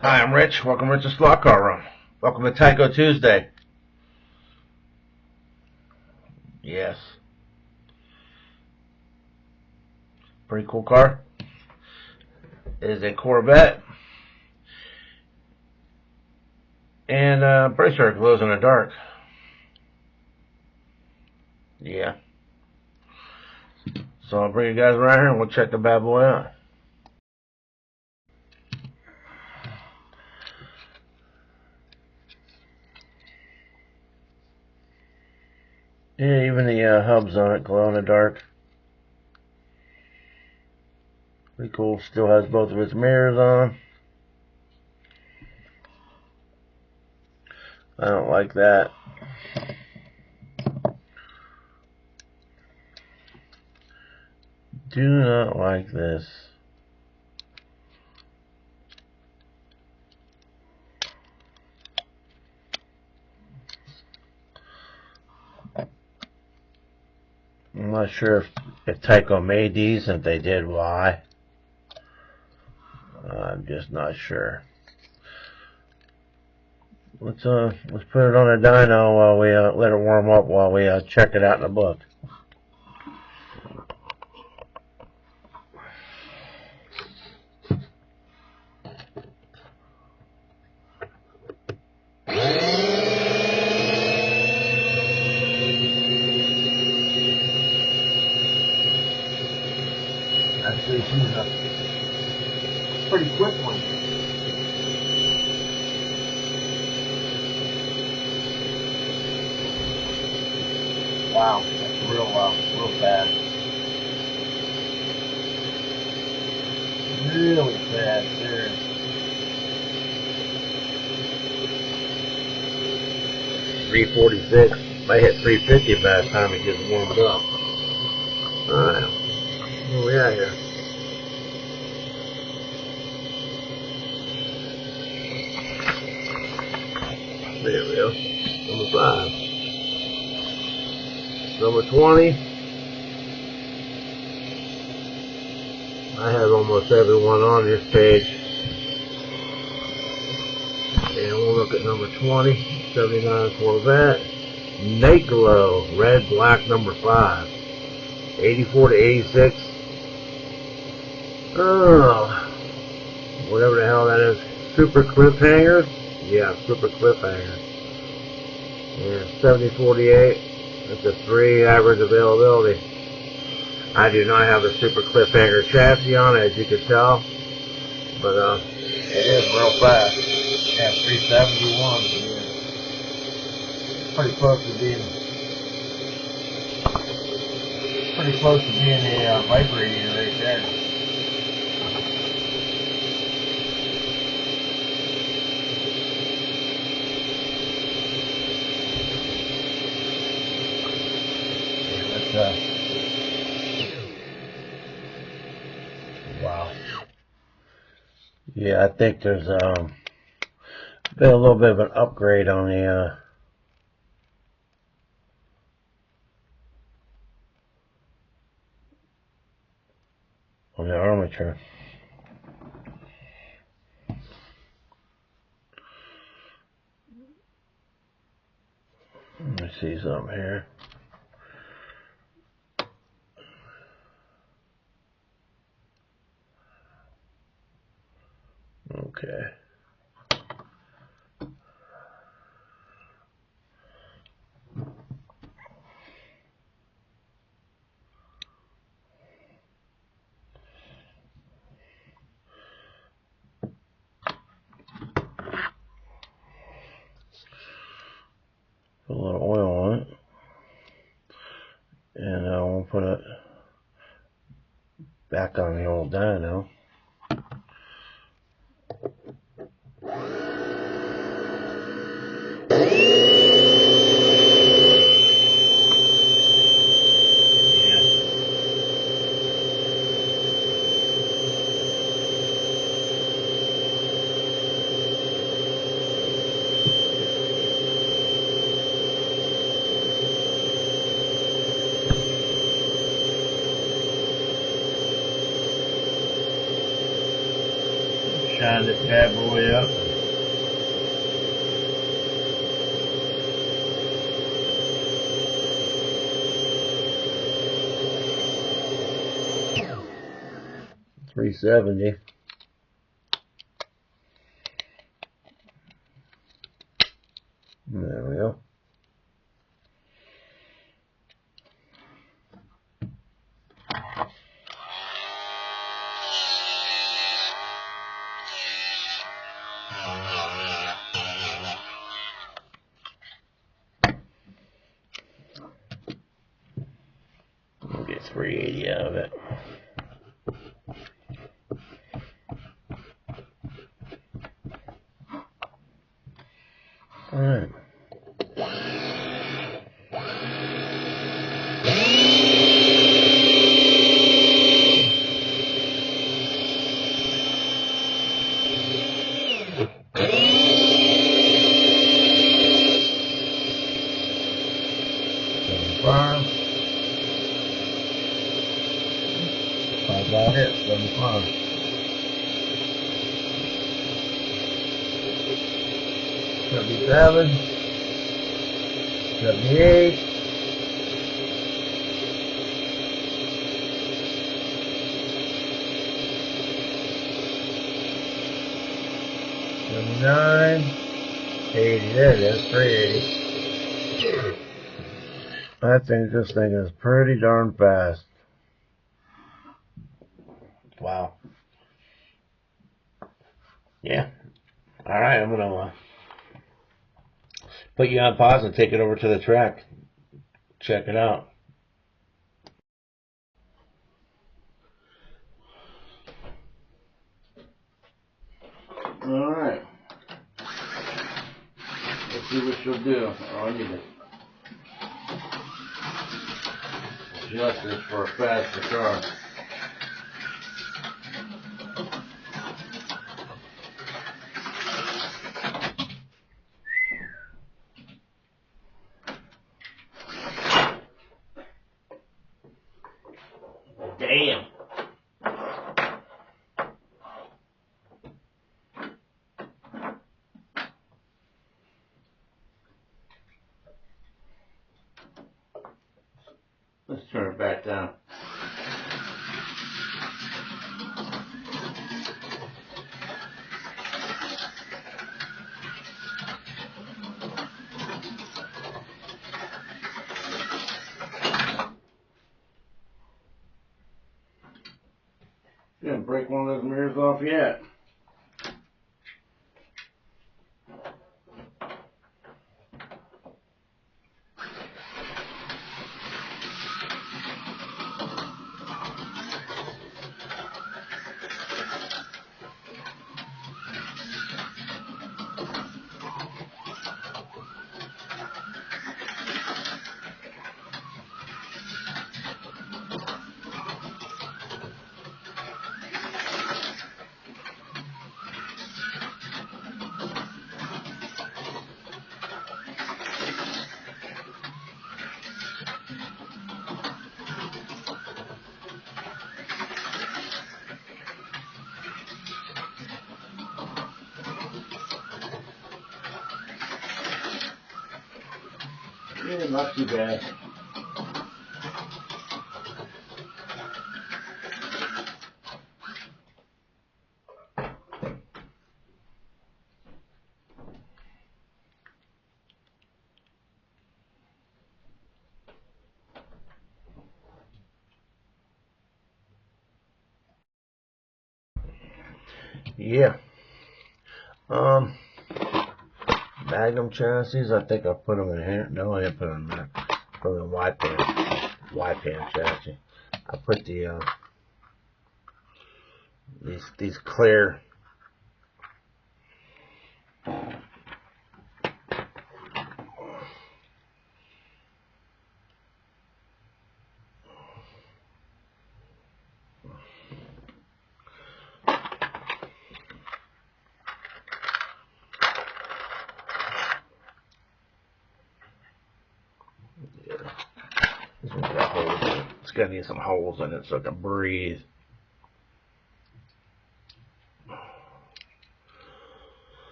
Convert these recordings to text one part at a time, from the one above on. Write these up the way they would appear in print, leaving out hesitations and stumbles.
Hi, I'm Rich. Welcome to Rich's Slot Car Room. Welcome to Tyco Tuesday. Yes. Pretty cool car. It is a Corvette. And I'm pretty sure it glows in the dark. Yeah. So I'll bring you guys around here and we'll check the bad boy out. Yeah, even the hubs on it glow in the dark. Pretty cool. Still has both of its mirrors on. I don't like that. Do not like this. I'm not sure if Tyco made these, and if they did, why. I'm just not sure. Let's put it on a dyno while we let it warm up while we check it out in the book. Actually, she's a pretty quick one. Wow, that's real fast. Really fast there. 346. Might hit 350 by the time it gets warmed up. Alright. Where we at here? There we go. Number 5. Number 20. I have almost everyone on this page. And we'll look at number 20. 79 Corvette. Niteglow RED-BLK number 5. 84 to 86. Oh, whatever the hell that is. Super cliffhanger? Yeah, super cliffhanger. Yeah, 7048. That's a 3 average availability. I do not have a super cliffhanger chassis on it, as you can tell. But it is real fast. Yeah, 371. Yeah. Pretty close to being a vibrator right there. Wow. Yeah, I think there's been a little bit of an upgrade on the armature. Let me see something here. Okay. Put a little oil on it. And we'll put it back on the old dyno. shine this bad boy up. 370. There we go. We'll get 380 out of it. All right. About it, 75. 77, 78, 79, 80. There it is, 380. This thing is pretty darn fast. Wow. Yeah. All right, I'm gonna put you on pause and take it over to the track. Check it out. All right. Let's see what she'll do. Oh, I need to adjust this for a faster car. Damn. Let's turn it back down. Didn't break one of those mirrors off yet. Yeah, not too bad. Yeah. Magnum chassis, I think I put them in here. No, I didn't put them in there. Put them in Y-pan chassis. I put the these clear this one's got holes in it. It's got to need some holes in it so it can breathe.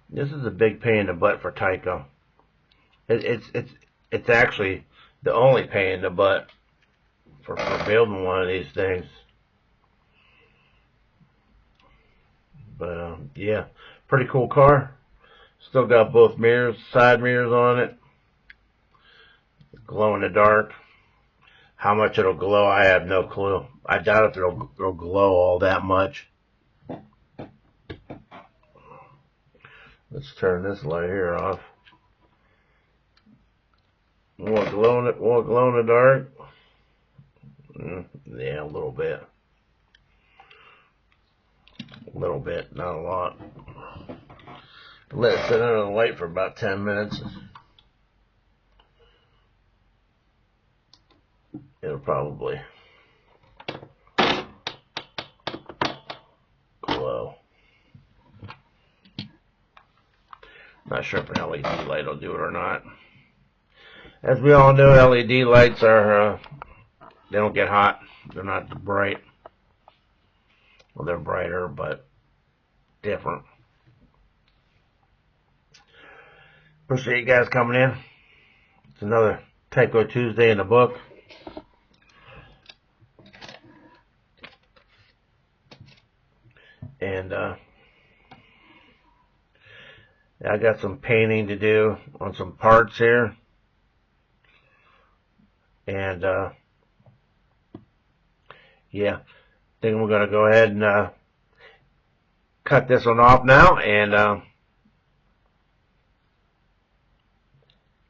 This is a big pain in the butt for Tyco. It's actually the only pain in the butt for building one of these things. But yeah, pretty cool car. Still got both mirrors, side mirrors on it. Glow in the dark. How much it'll glow, I have no clue. I doubt if it'll glow all that much. Let's turn this light here off. Won't glow in the dark? Yeah, a little bit. A little bit, not a lot. Let it sit under the light for about 10 minutes. It'll probably glow. Not sure if an LED light will do it or not. As we all know, LED lights are, they don't get hot. They're not bright. Well, they're brighter, but different. Appreciate you guys coming in. It's another Tyco Tuesday in the book. And I got some painting to do on some parts here. And yeah, I think we're going to go ahead and cut this one off now and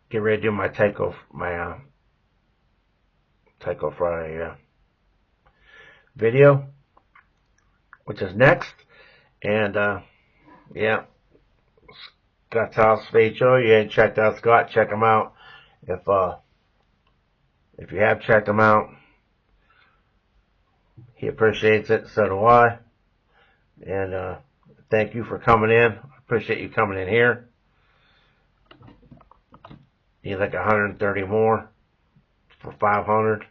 get ready to do my Tyco Friday video, which is next. And yeah, Scott's House HO. You ain't checked out Scott, check him out. If you have checked him out, he appreciates it, so do I. And thank you for coming in. I appreciate you coming in here. Need like 130 more for 500.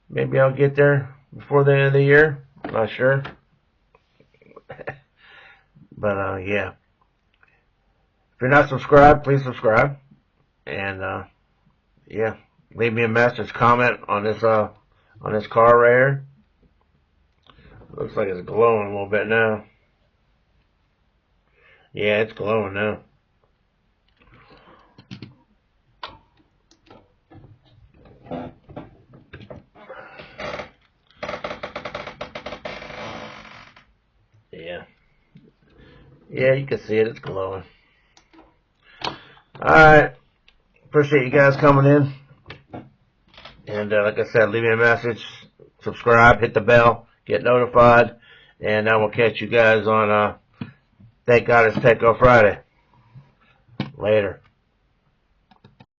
Maybe I'll get there before the end of the year. I'm not sure. But yeah. If you're not subscribed, please subscribe. And yeah, leave me a message, comment on this car right here. Looks like it's glowing a little bit now. Yeah, it's glowing now. Yeah, you can see it. It's glowing. Alright. Appreciate you guys coming in. And like I said, leave me a message, subscribe, hit the bell, get notified, and I will catch you guys on Thank God It's Tyco Friday. Later.